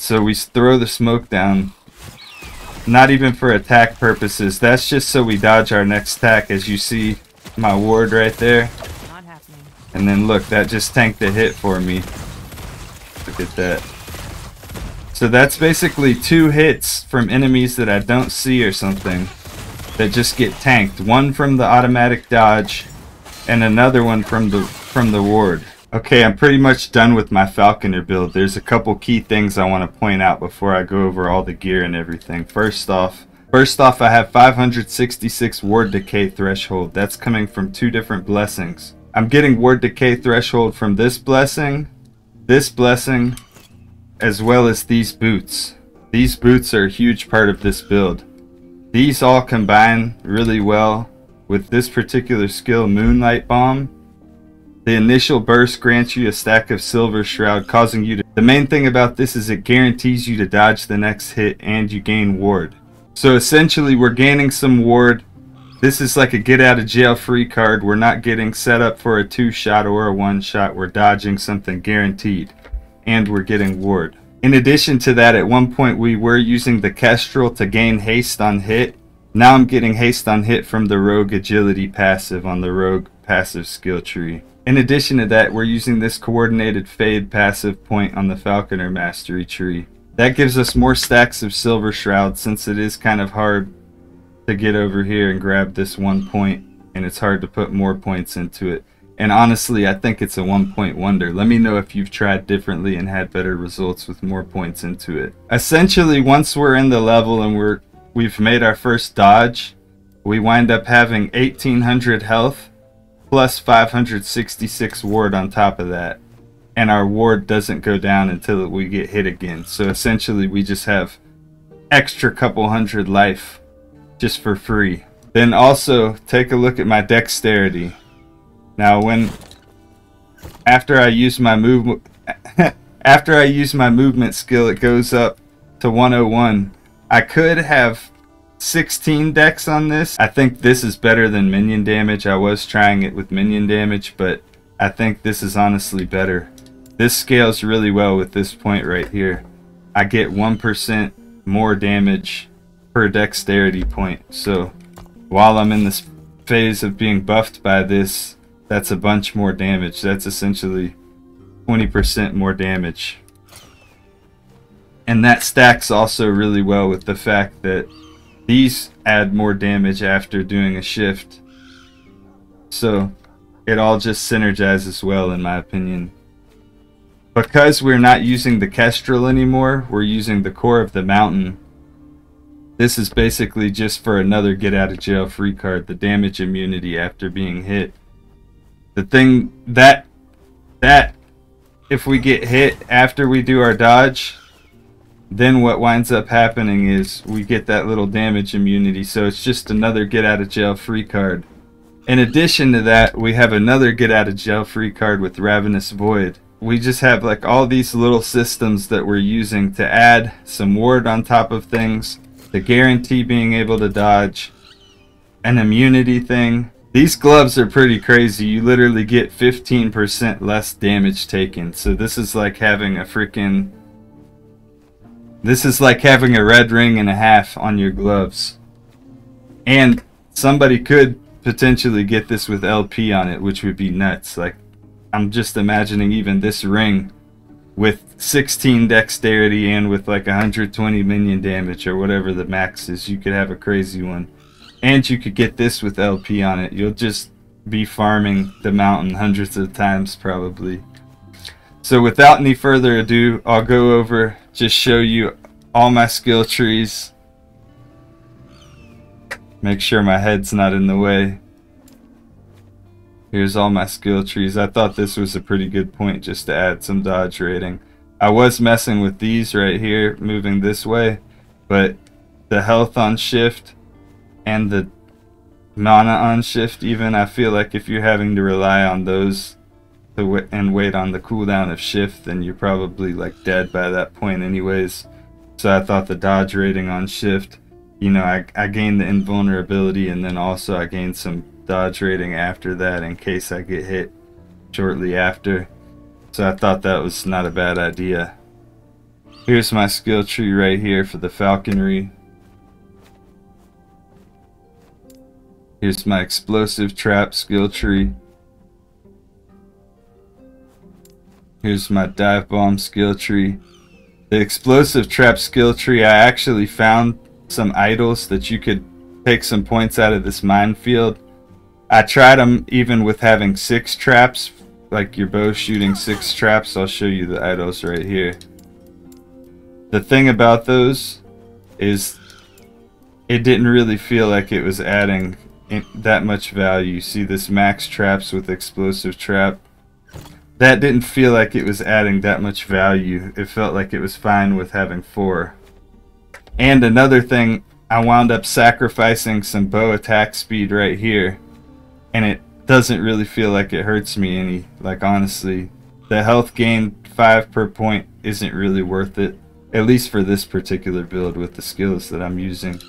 So we throw the smoke down. Not even for attack purposes. That's just so we dodge our next attack. As you see my ward right there. Not happening. And then look, that just tanked a hit for me. Look at that. So that's basically 2 hits from enemies that I don't see or something that just get tanked. One from the automatic dodge and another one from the ward. Okay, I'm pretty much done with my Falconer build. There's a couple key things I want to point out before I go over all the gear and everything. First off, I have 566 ward decay threshold. That's coming from 2 different blessings. I'm getting ward decay threshold from this blessing, as well as these boots. These boots are a huge part of this build. These all combine really well with this particular skill, Moonlight Bomb. The initial burst grants you a stack of Silver Shroud, causing you to... The main thing about this is it guarantees you to dodge the next hit and you gain ward. So essentially we're gaining some ward. This is like a get out of jail free card. We're not getting set up for a 2-shot or a 1-shot. We're dodging something guaranteed. And we're getting ward. In addition to that, at one point we were using the Kestrel to gain haste on hit. Now I'm getting haste on hit from the Rogue Agility passive on the Rogue passive skill tree. In addition to that, we're using this Coordinated Fade passive point on the Falconer Mastery tree. That gives us more stacks of Silver Shroud, since it is kind of hard to get over here and grab this 1 point, and it's hard to put more points into it. And honestly, I think it's a 1-point wonder. Let me know if you've tried differently and had better results with more points into it. Essentially, once we're in the level and we've made our first dodge, we wind up having 1800 health plus 566 ward on top of that. And our ward doesn't go down until we get hit again. So essentially, we just have extra couple hundred life just for free. Then also, take a look at my dexterity. Now, after I use my movement skill, it goes up to 101. I could have 16 dex on this. I think this is better than minion damage. I was trying it with minion damage, but I think this is honestly better. This scales really well with this point right here. I get 1% more damage per dexterity point. So while I'm in this phase of being buffed by this, that's a bunch more damage. That's essentially 20% more damage. And that stacks also really well with the fact that these add more damage after doing a shift. So it all just synergizes well, in my opinion. Because we're not using the Kestrel anymore, we're using the Core of the Mountain. This is basically just for another get out of jail free card, the damage immunity after being hit. The thing that if we get hit after we do our dodge, then what winds up happening is we get that little damage immunity. So it's just another get out of jail free card. In addition to that, we have another get out of jail free card with Ravenous Void. We just have like all these little systems that we're using to add some ward on top of things, to guarantee being able to dodge, an immunity thing. These gloves are pretty crazy. You literally get 15% less damage taken. So this is like having a freaking... This is like having a red ring and a half on your gloves. And somebody could potentially get this with LP on it, which would be nuts. Like, I'm just imagining even this ring with 16 dexterity and with like 120 minion damage or whatever the max is. You could have a crazy one. And you could get this with LP on it. You'll just be farming the mountain hundreds of times probably. So without any further ado, I'll go over, just show you all my skill trees. Make sure my head's not in the way. Here's all my skill trees. I thought this was a pretty good point just to add some dodge rating. I was messing with these right here, moving this way, but the health on shift and the mana on shift even, I feel like if you're having to rely on those and wait on the cooldown of shift, then you're probably like dead by that point anyways. So I thought the dodge rating on shift, you know, I gained the invulnerability, and then also I gained some dodge rating after that in case I get hit shortly after. So I thought that was not a bad idea. Here's my skill tree right here for the falconry. Here's my explosive trap skill tree. Here's my Divebomb skill tree. The explosive trap skill tree, I actually found some idols that you could take some points out of this minefield. I tried them even with having 6 traps, like your bow shooting 6 traps. I'll show you the idols right here. The thing about those is it didn't really feel like it was adding that much value. See this max traps with explosive trap? That didn't feel like it was adding that much value. It felt like it was fine with having 4. And another thing, I wound up sacrificing some bow attack speed right here, and it doesn't really feel like it hurts me any. Like honestly, the health gain 5 per point isn't really worth it, at least for this particular build with the skills that I'm using.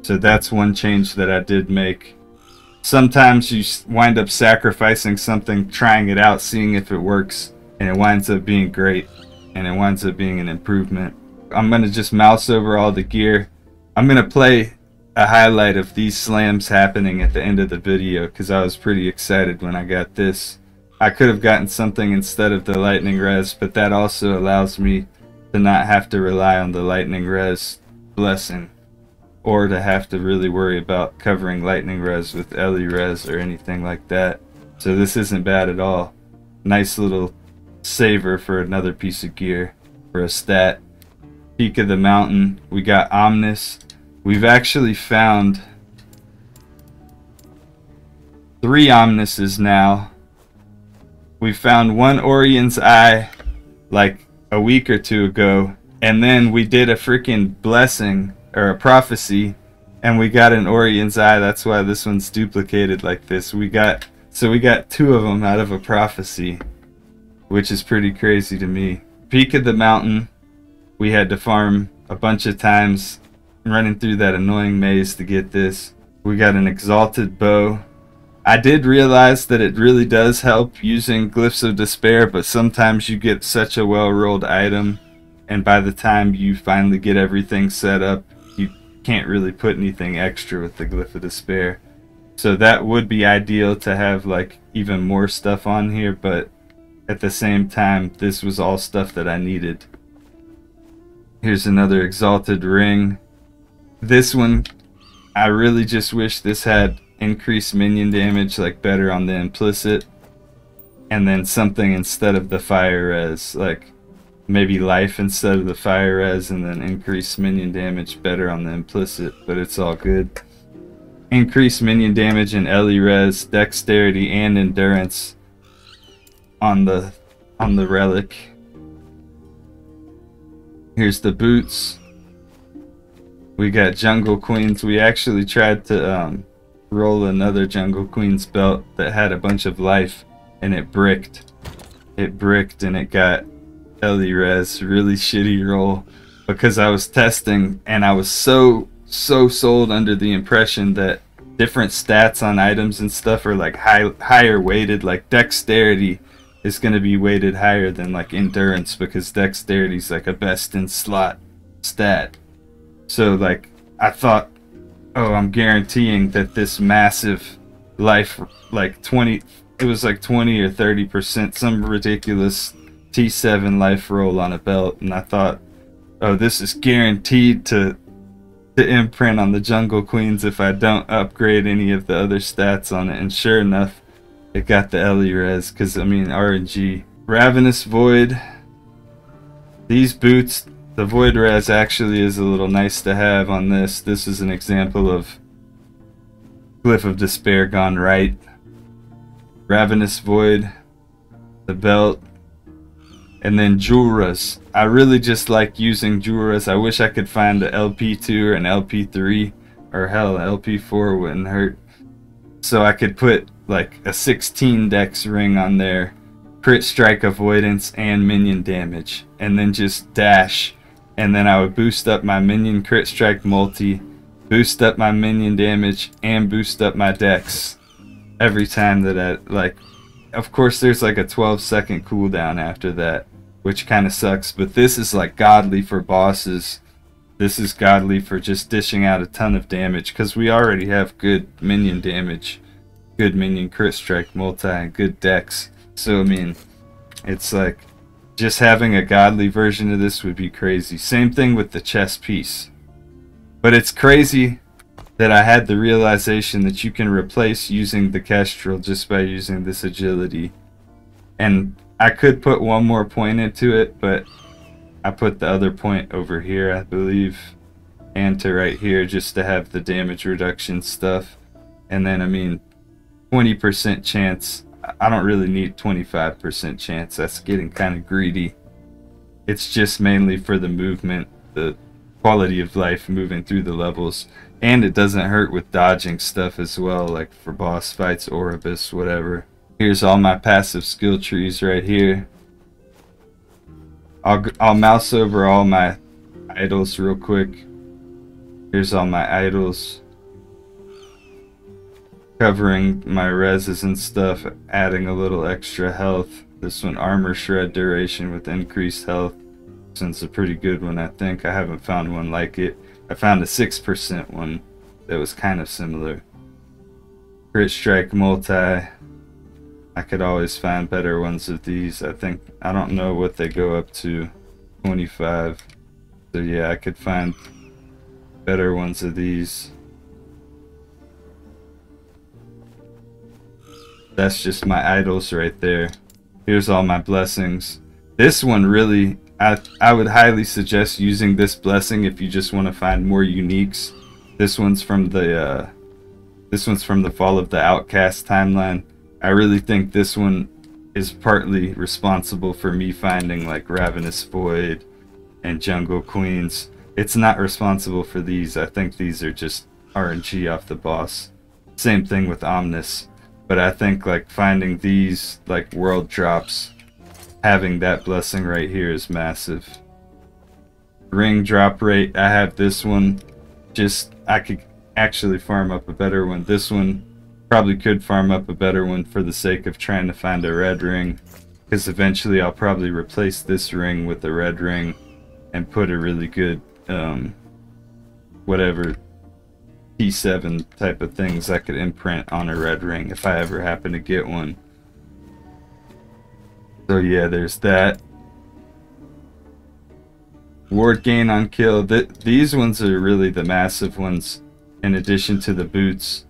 So that's one change that I did make. Sometimes you wind up sacrificing something, trying it out, seeing if it works, and it winds up being great, and it winds up being an improvement. I'm going to just mouse over all the gear. I'm going to play a highlight of these slams happening at the end of the video because I was pretty excited when I got this. I could have gotten something instead of the lightning res, but that also allows me to not have to rely on the lightning res blessing, or to have to really worry about covering lightning res with Ellie res or anything like that. So this isn't bad at all. Nice little saver for another piece of gear for a stat. Peak of the mountain, we got Omnis. We've actually found 3 Omnises now. We found 1 Orion's Eye like a week or 2 ago, and then we did a freaking blessing or a prophecy, and we got an Orion's Eye. That's why this one's duplicated like this. We got 2 of them out of a prophecy, which is pretty crazy to me. Peak of the mountain, we had to farm a bunch of times running through that annoying maze to get this. We got an exalted bow. I did realize that it really does help using glyphs of despair, but sometimes you get such a well-rolled item, and by the time you finally get everything set up, you can't really put anything extra with the glyph of despair. So that would be ideal to have like even more stuff on here, but at the same time, this was all stuff that I needed. Here's another exalted ring. This one, I really just wish this had increased minion damage, like better on the implicit, and then something instead of the fire res, like maybe life instead of the fire res, and then increase minion damage better on the implicit, but it's all good. Increase minion damage in Ellie res, dexterity, and endurance on the relic. Here's the boots. We got Jungle Queens. We actually tried to roll another Jungle Queen's belt that had a bunch of life, and it bricked. It bricked and it got Ellie res. Really shitty roll because I was testing and I was so sold under the impression that different stats on items and stuff are like higher weighted. Like dexterity is going to be weighted higher than like endurance because dexterity is like a best in slot stat. So like I thought, oh, I'm guaranteeing that this massive life, like 20, it was like 20 or 30%, some ridiculous T7 life roll on a belt, and I thought, oh, this is guaranteed to imprint on the Jungle Queens if I don't upgrade any of the other stats on it. And sure enough, it got the Ellie res, because I mean RNG. Ravenous Void. These boots, the Void res actually is a little nice to have on this. This is an example of Glyph of Despair gone right. Ravenous Void, the belt, and then julras. I really just like using julras. I wish I could find an LP2 or an LP3, or hell, LP4 wouldn't hurt. So I could put like a 16 dex ring on there, crit strike avoidance and minion damage, and then just dash, and then I would boost up my minion crit strike multi, boost up my minion damage, and boost up my dex every time that I, like, of course there's like a 12-second cooldown after that, which kind of sucks. But this is like godly for bosses. This is godly for just dishing out a ton of damage, because we already have good minion damage, good minion crit strike multi, and good dex. So I mean, it's like just having a godly version of this would be crazy. Same thing with the chest piece. But it's crazy that I had the realization that you can replace using the kestrel just by using this agility. And I could put one more point into it, but I put the other point over here, I believe, and to right here, just to have the damage reduction stuff. And then, I mean, 20% chance. I don't really need 25% chance. That's getting kind of greedy. It's just mainly for the movement, the quality of life moving through the levels. And it doesn't hurt with dodging stuff as well, like for boss fights, Oribus, whatever. Here's all my passive skill trees right here. I'll mouse over all my idols real quick. Here's all my idols. Covering my reses and stuff, adding a little extra health. This one, armor shred duration with increased health. This one's a pretty good one, I think. I haven't found one like it. I found a 6% one that was kind of similar. Crit strike multi. I could always find better ones of these. I don't know what they go up to. 25. So yeah, I could find better ones of these. That's just my idols right there. Here's all my blessings. This one really, I would highly suggest using this blessing if you just want to find more uniques. This one's from the Fall of the Outcast timeline. I really think this one is partly responsible for me finding like Ravenous Void and Jungle Queens. It's not responsible for these. I think these are just RNG off the boss. Same thing with Omnis. But I think like finding these like world drops, having that blessing right here is massive. Ring drop rate, I have this one. Just, I could actually farm up a better one. This one, probably could farm up a better one for the sake of trying to find a red ring. Because eventually I'll probably replace this ring with a red ring and put a really good, whatever, P7 type of things I could imprint on a red ring if I ever happen to get one. So yeah, there's that. Ward gain on kill. These ones are really the massive ones in addition to the boots.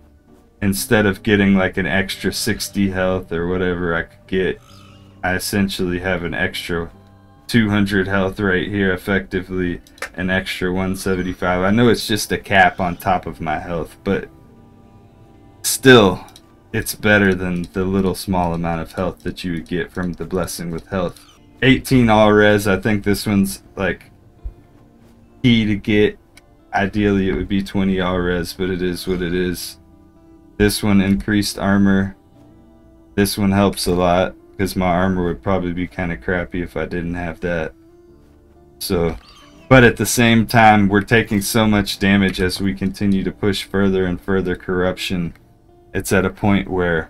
Instead of getting like an extra 60 health or whatever I could get, I essentially have an extra 200 health right here, effectively an extra 175. I know it's just a cap on top of my health, but still it's better than the little small amount of health that you would get from the blessing with health. 18 all res. I think this one's like key to get. Ideally it would be 20 all res, but it is what it is. This one, increased armor. This one helps a lot because my armor would probably be kind of crappy if I didn't have that. So, but at the same time, we're taking so much damage as we continue to push further and further corruption. It's at a point where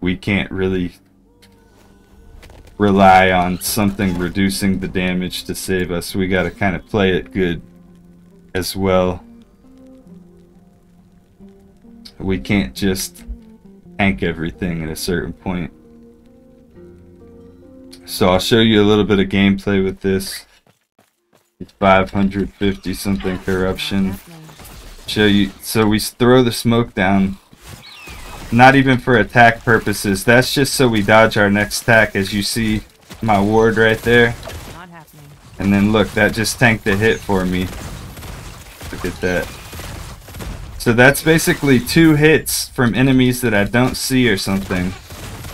we can't really rely on something reducing the damage to save us. We got to kind of play it good as well. We can't just tank everything at a certain point. So I'll show you a little bit of gameplay with this. It's 550 something corruption. Show you. So we throw the smoke down. Not even for attack purposes. That's just so we dodge our next attack. As you see my ward right there. And then look, that just tanked a hit for me. Look at that. So that's basically 2 hits from enemies that I don't see or something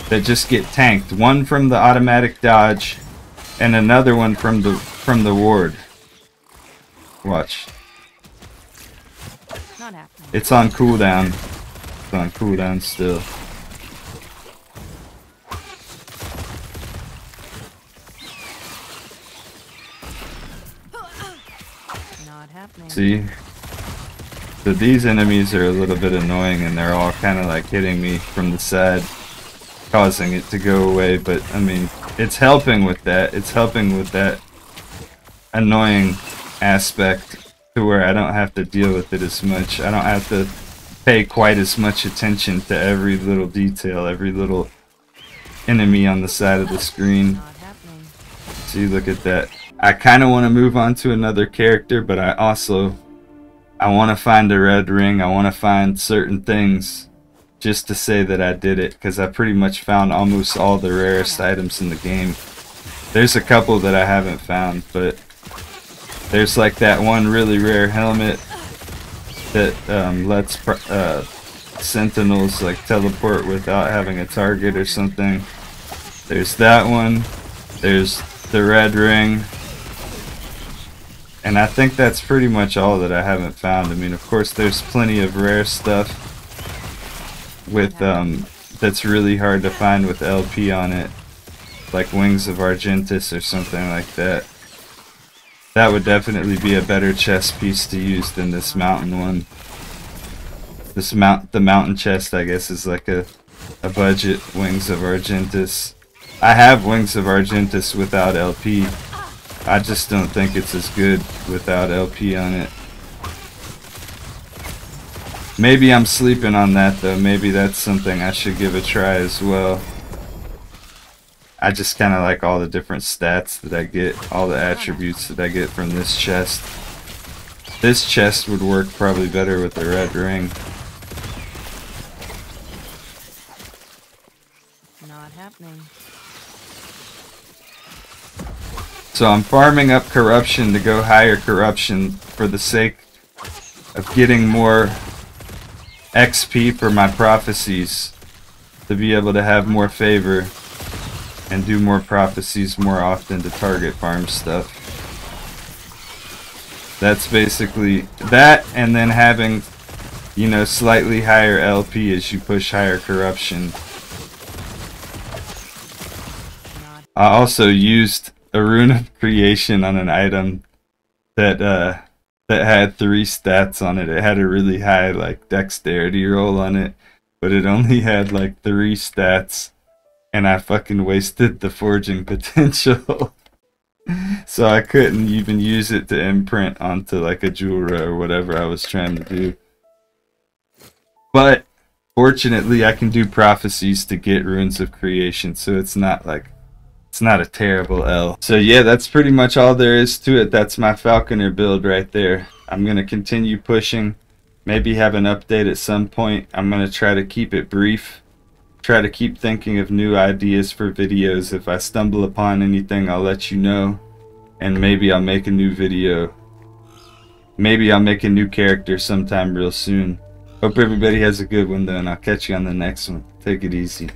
that just get tanked. One from the automatic dodge and another one from the ward. Watch. It's on cooldown. It's on cooldown still. See? So these enemies are a little bit annoying and they're all kind of like hitting me from the side, causing it to go away, but I mean, it's helping with that. It's helping with that annoying aspect to where I don't have to deal with it as much. I don't have to pay quite as much attention to every little detail, every little enemy on the side of the screen. See, look at that. I kind of want to move on to another character, but I want to find a red ring. I want to find certain things just to say that I did it, because I pretty much found almost all the rarest items in the game. There's a couple that I haven't found, but there's like that one really rare helmet that lets sentinels like teleport without having a target or something. There's that one. There's the red ring. And I think that's pretty much all that I haven't found. I mean, of course, there's plenty of rare stuff with that's really hard to find with LP on it, like Wings of Argentus or something like that. That would definitely be a better chest piece to use than this mountain one. The mountain chest, I guess, is like a budget Wings of Argentus. I have Wings of Argentus without LP. I just don't think it's as good without LP on it. Maybe I'm sleeping on that though. Maybe that's something I should give a try as well. I just kind of like all the different stats that I get, all the attributes that I get from this chest. This chest would work probably better with the red ring. Not happening. So I'm farming up corruption to go higher corruption for the sake of getting more XP for my prophecies, to be able to have more favor and do more prophecies more often to target farm stuff. That's basically that, and then having, you know, slightly higher LP as you push higher corruption. I also used a rune of creation on an item that that had 3 stats on it. It had a really high like dexterity roll on it, but it only had like 3 stats, and I fucking wasted the forging potential. So I couldn't even use it to imprint onto like a julra or whatever I was trying to do. But fortunately I can do prophecies to get runes of creation, so it's not a terrible L. So yeah, that's pretty much all there is to it. That's my Falconer build right there. I'm going to continue pushing. Maybe have an update at some point. I'm going to try to keep it brief. Try to keep thinking of new ideas for videos. If I stumble upon anything, I'll let you know. And maybe I'll make a new video. Maybe I'll make a new character sometime real soon. Hope everybody has a good one though, and I'll catch you on the next one. Take it easy.